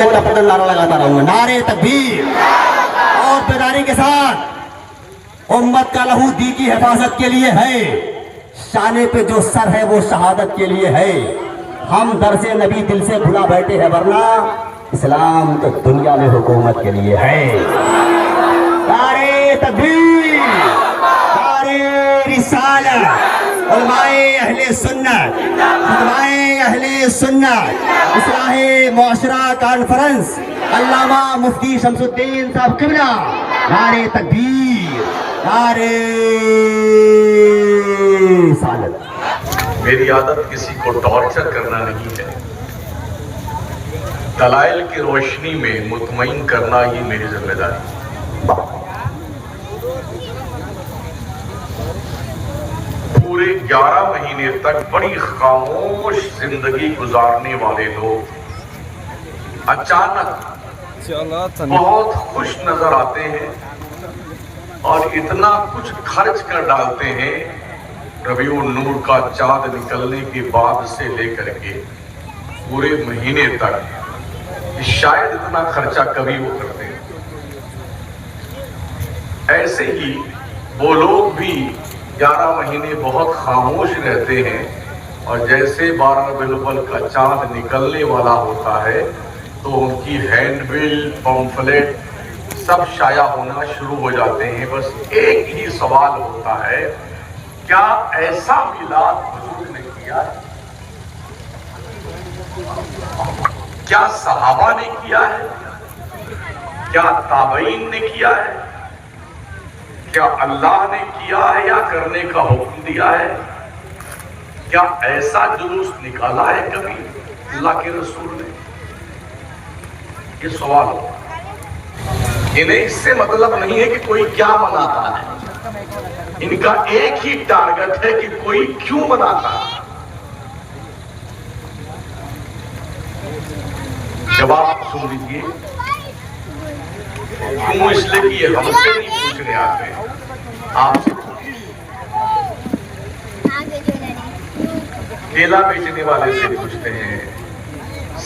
پتن نعرہ لگاتا رہوں گا، نعرے تکبیر اور بیداری کے ساتھ۔ امت کا لہو دی کی حفاظت کے لیے ہے، شانے پہ جو سر ہے وہ شہادت کے لیے ہے۔ ہم درس نبی دل سے بھلا بیٹھے ہیں، ورنہ اسلام تو دنیا میں حکومت کے لیے ہے۔ نعرے تکبیر، نعرے رسالت، علماء اہل سنت، علماء اہل سنت اصلاح معاشرہ کانفرنس، علامہ مفتی شمس الدین صاحب قبلہ، نعرے تکبیر، نعرے رسالت۔ میری عادت کسی کو ٹارچر کرنا نہیں ہے، دلائل کی روشنی میں مطمئن کرنا یہ میری ذمہ داری ہے۔ پورے 11 مہینے تک بڑی خاموش زندگی گزارنے والے لوگ اچانک بہت خوش نظر آتے ہیں اور اتنا کچھ خرچ کر ڈالتے ہیں ربیع النور کا چاند نکلنے کے بعد سے لے کر کے پورے مہینے تک، شاید اتنا خرچہ کبھی وہ کرتے ہیں۔ ایسے ہی وہ لوگ بھی 11 مہینے بہت خاموش رہتے ہیں، اور جیسے 12 ربیع الاول کا چاند نکلنے والا ہوتا ہے تو ان کی ہینڈ بل، پمفلیٹ سب شائع ہونا شروع ہو جاتے ہیں۔ بس ایک ہی سوال ہوتا ہے، کیا ایسا میلاد حضور نے کیا ہے؟ کیا صحابہ نے کیا ہے؟ کیا تابعین نے کیا ہے؟ کیا اللہ نے کیا ہے یا کرنے کا حکم دیا ہے؟ کیا ایسا جلوس نکالا ہے کبھی اللہ کے رسول نے؟ یہ سوال ہو۔ انہیں اس سے مطلب نہیں ہے کہ کوئی کیا مناتا ہے، ان کا ایک ہی ٹارگٹ ہے کہ کوئی کیوں مناتا ہے۔ جواب سن لیجیے، کیوں؟ اس لیے کہ یہ ہم سے نہیں پوچھنے آتے ہیں، آپ سے پوچھیں۔ کیلا بیچنے والے سے پوچھتے ہیں،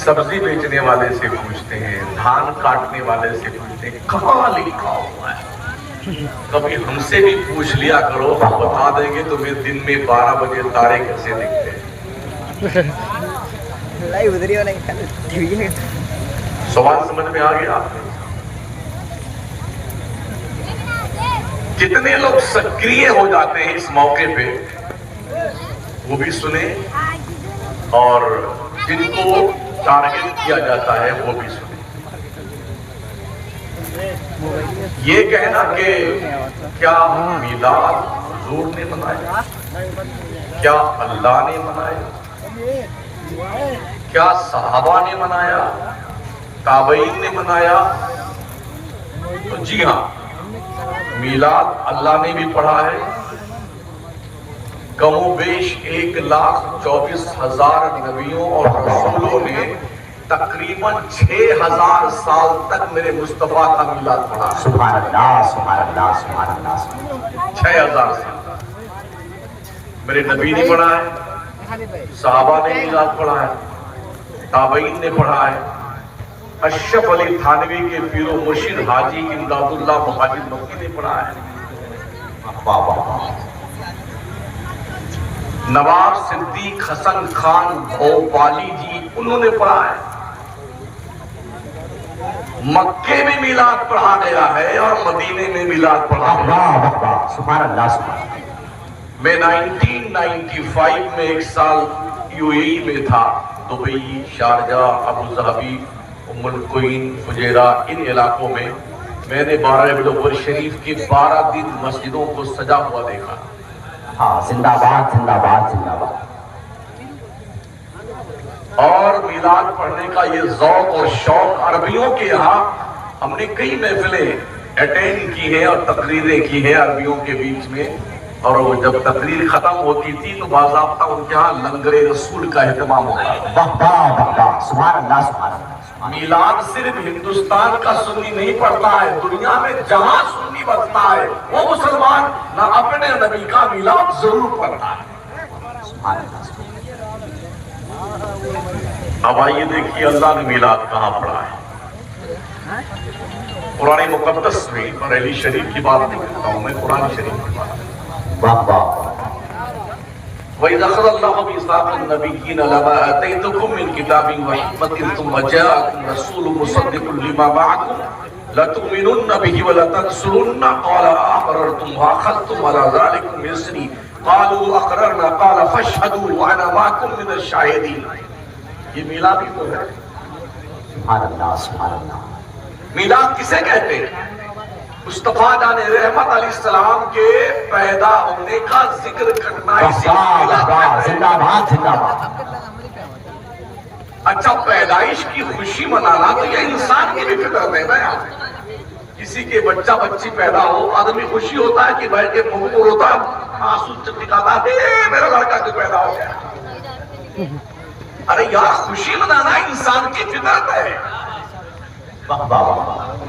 سبزی بیچنے والے سے پوچھتے ہیں، دھان کاٹنے والے سے پوچھتے ہیں، کہاں لکھا ہوا ہے؟ کبھی ہم سے بھی پوچھ لیا کرو، ہم بتا دیں گے تمہیں دن میں 12 بجے تارے کیسے دکھتے ہیں۔ سوال سمجھ میں آ گیا؟ کتنے لوگ سکریہ ہو جاتے ہیں اس موقع پہ، وہ بھی سنیں، اور جن کو ٹارگٹ کیا جاتا ہے وہ بھی سنیں۔ یہ کہنا کہ کیا میلاد حضور نے منایا، کیا اللہ نے منایا، کیا صحابہ نے منایا، تابعین نے منایا؟ تو جی ہاں، میلاد اللہ نے بھی پڑھا ہے، کم و بیش 1,24,000 نبیوں اور رسولوں نے تقریباً 6,000 سال تک میرے مصطفیٰ کا میلاد پڑھا ہے۔ سبحان اللہ، سبحان اللہ، سبحان اللہ۔ 6,000 سال میرے نبی نے پڑھا ہے، صحابہ نے میلاد پڑھا ہے، تابعین نے پڑھا ہے، اشرف علی تھانوی کے پیر و مرشد حاجی امداد اللہ مہاجر مکی نے پڑھا ہے، نواب صدیق حسن خان بھوپالی جی انہوں نے پڑھا ہے۔ مکے میں میلاد پڑھا گیا ہے اور مدینے میں میلاد پڑھا گیا ہے۔ سبحان اللہ، سبحان اللہ۔ میں 1995 میں ایک سال UAE میں تھا، دبئی، شارجہ، ابوظہبی، ام القوین، فجیرہ، ان علاقوں میں میں نے 12 ربیع الاول شریف کی 12 دن مسجدوں کو سجا ہوا دیکھا۔ ہاں، زندہ باد، زندہ باد، زندہ باد۔ اور میلاد پڑھنے کا یہ ذوق اور شوق عربیوں کے یہاں ہم نے کئی محفلیں اٹینڈ کی ہیں اور تقریریں کی ہیں عربیوں کے بیچ میں، اور وہ جب تقریر ختم ہوتی تھی تو باضابطہ ان کے ہاں لنگر رسول کا اہتمام ہوتا ہے۔ سبحان اللہ، سبحان اللہ۔ میلاد صرف ہندوستان کا سنی نہیں پڑھتا ہے، دنیا میں جہاں سنی بستا ہے وہ مسلمان نہ اپنے نبی کا میلاد ضرور پڑھتا ہے۔ سبحان اللہ۔ اب آئیے دیکھیے اللہ نے میلاد کہاں پڑھا ہے۔ قرآن مقدس میں بریلی شریف کی بات نہیں کرتا ہوں میں، قرآن شریف کی بات۔ واہ واہ۔ وَإِذْ أَخَذَ اللَّهُ مِيثَاقَ النَّبِيِّينَ لَمَا آتَيْتُكُم مِّن كِتَابٍ وَحِكْمَةٍ ثُمَّ جَاءَكُمْ رَسُولٌ مُصَدِّقٌ لِّمَا مَعَكُمْ لَتُؤْمِنُنَّ بِهِ وَلَتَنصُرُنَّهُ قَالَ أَأَقْرَرْتُمْ وَأَخَذْتُمْ عَلَىٰ ذَٰلِكُمْ إِصْرِي قَالُوا أَقْرَرْنَا قَالَ فَاشْهَدُوا وَأَنَا مَعَكُمْ مِنَ الشَّاهِدِينَ۔ یہ میلاد ہی تو ہے۔ سبحان اللہ سبحان اللہ۔ میلاد کسے کہتے ہیں؟ مصطفیٰ جان رحمت علیہ السلام کے پیدا ہونے کا ذکر کرنا اسی میلاد ہے۔ زندہ باد زندہ باد۔ اچھا، پیدائش کی خوشی منانا تو یہ انسان کی بھی فطرت ہے نا یار۔ کسی کے بچہ بچی پیدا ہو، آدمی خوشی ہوتا ہے کہ بیٹھ کے مغرور ہوتا ہے، آنسو چٹکاتا ہے، میرا لڑکا جو پیدا ہو گیا۔ ارے یار، خوشی منانا انسان کی فطرت ہے۔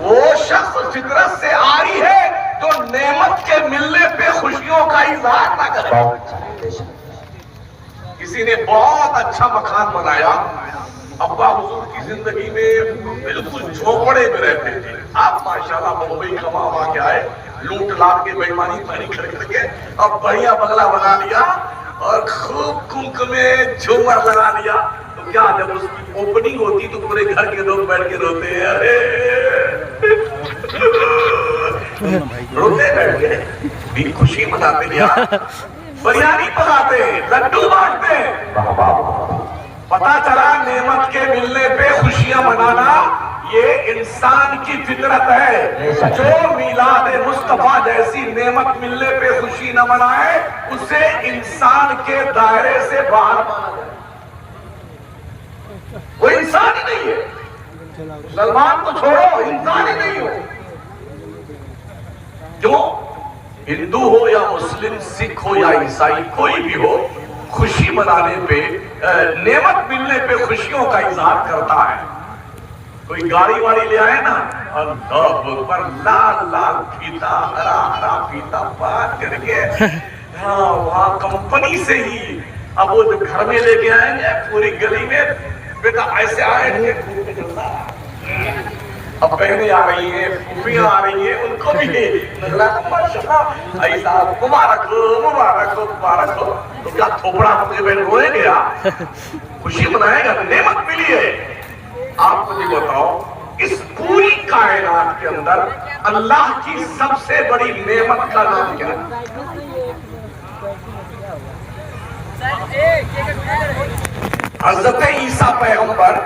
وہ شخص فطرت سے آری ہے جو نعمت کے ملنے پہ خوشیوں کا اظہار نہ کرے۔ کسی نے بہت اچھا مکان بنایا، ابا حضور کی زندگی میں بالکل جھوپڑے میں رہتے تھے، آپ ماشاءاللہ ممبئی کما ہوا کے آئے، لوٹ لات کے بےمانی پانی کر کے اب بڑھیا بنگلہ بنا لیا اور خوب کنک میں جھومر لگا لیا۔ تو کیا جب اس کی اوپننگ ہوتی تو پورے گھر کے لوگ بیٹھ کے روتے ہیں، ارے روتے بیٹھ کے بھی خوشی مناتے ہیں، بریانی پکاتے ہیں، لڈو بانٹتے ہیں۔ پتا چلا نعمت کے ملنے پہ خوشیاں منانا یہ انسان کی فطرت ہے۔ جو میلاد مصطفیٰ جیسی نعمت ملنے پہ خوشی نہ منائے اسے انسان کے دائرے سے باہر مانا جائے، وہ انسان ہی نہیں ہے۔ مسلمان کو چھوڑو، انسان ہی نہیں ہو۔ جو ہندو ہو یا مسلم، سکھ ہو یا عیسائی، کوئی بھی ہو، خوشی منانے پہ، نعمت ملنے پہ خوشیوں کا اظہار کرتا ہے۔ کوئی گاڑی واڑی لے آئے نا، اللہ اکبر، لال لال پھیتا، ہرا ہرا پھیتا پاک کر کے وہاں کمپنی سے ہی اب وہ جو گھر میں لے کے آئیں گے پوری گلی میں، بیٹا ایسے آئے گے، اب بہنیں آ رہی ہیں، پھوپھیاں آ رہی ہیں، ان کو بھی نگلا ماشاءاللہ ایسا مبارک ہو مبارک ہو مبارک ہو۔ تو کیا تھوپڑا اپنے بہن روئے گیا؟ خوشی منائے گا، نعمت ملی ہے۔ آپ مجھے بتاؤ، اس پوری کائنات کے اندر اللہ کی سب سے بڑی نعمت کا نام کیا ہے؟ حضرت عیسیٰ پیغمبر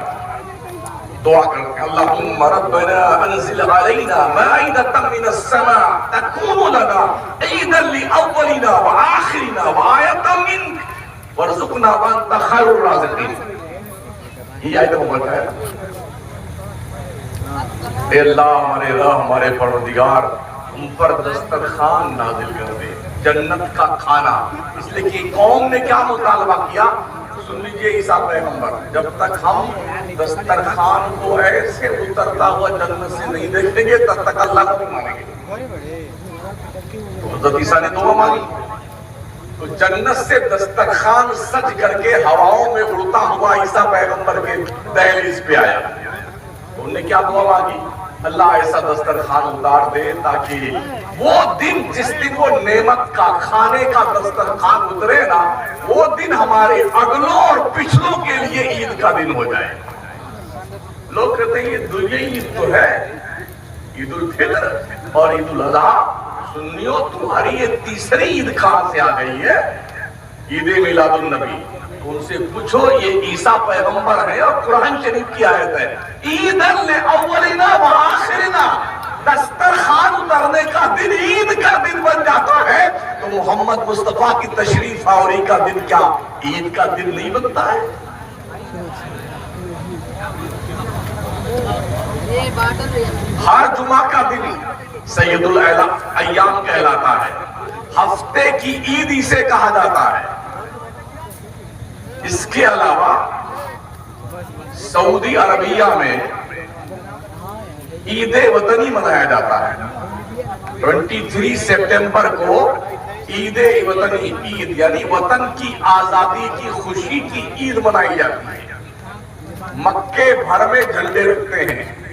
دعا کرتے ہیں، اللہم ربنا انزل علینا مائدۃ من السماء تکون لنا عیدا لاولنا وآخرنا وآیۃ منک وارزقنا وانت خیر الرازقین۔ یہ آیت مبارکہ ہے۔ اے اللہ ہمارے راہ ہمارے پروردگار، ہم پر دسترخوان نازل کر دے، جنت کا کھانا۔ اس لیے کہ قوم نے کیا مطالبہ کیا؟ سن لیجئے، عیسیٰ پیغمبر جب تک ہم دسترخوان کو ایسے اترتا ہوا جنت سے نہیں دیکھیں گے تب تک اللہ کو نہیں مانیں گے۔ تو حضرت عیسیٰ نے دعا مانگی، تو جنت سے دسترخوان سج کر کے ہواؤں میں اڑتا ہوا عیسیٰ پیغمبر کے دہلیز پہ آیا۔ انہوں نے کیا دعا مانگی؟ اللہ ایسا دسترخوان اتار دے تاکہ وہ دن جس دن وہ نعمت کا کھانے کا دسترخوان اترے نا، وہ دن ہمارے اگلوں اور پچھلوں کے لیے عید کا دن ہو جائے۔ لوگ کہتے ہیں یہ دنیا عید تو ہے، عید الفطر اور عید الاضحیٰ، سنیو تمہاری یہ تیسری عید کہاں سے آ گئی ہے؟ عید میلاد النبی۔ ان سے پوچھو، یہ عیسیٰ پیغمبر ہے اور قرآن شریف کی آیت ہے، عیداً لأولنا وآخرنا، دسترخوان اترنے کا دن عید کا دن بن جاتا ہے تو محمد مصطفیٰ کی تشریف آوری کا دن کیا عید کا دن نہیں بنتا ہے؟ ہر جمعہ کا دن سید الایام کہلاتا ہے، ہفتے کی عید اسے کہا جاتا ہے۔ اس کے علاوہ سعودی عربیہ میں عید وطنی منایا جاتا ہے۔ 23 سپٹمبر کو عید وطنی، عید یعنی وطن کی آزادی کی خوشی کی عید منائی جاتی ہے۔ مکے بھر میں جھنڈے رکھتے ہیں،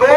2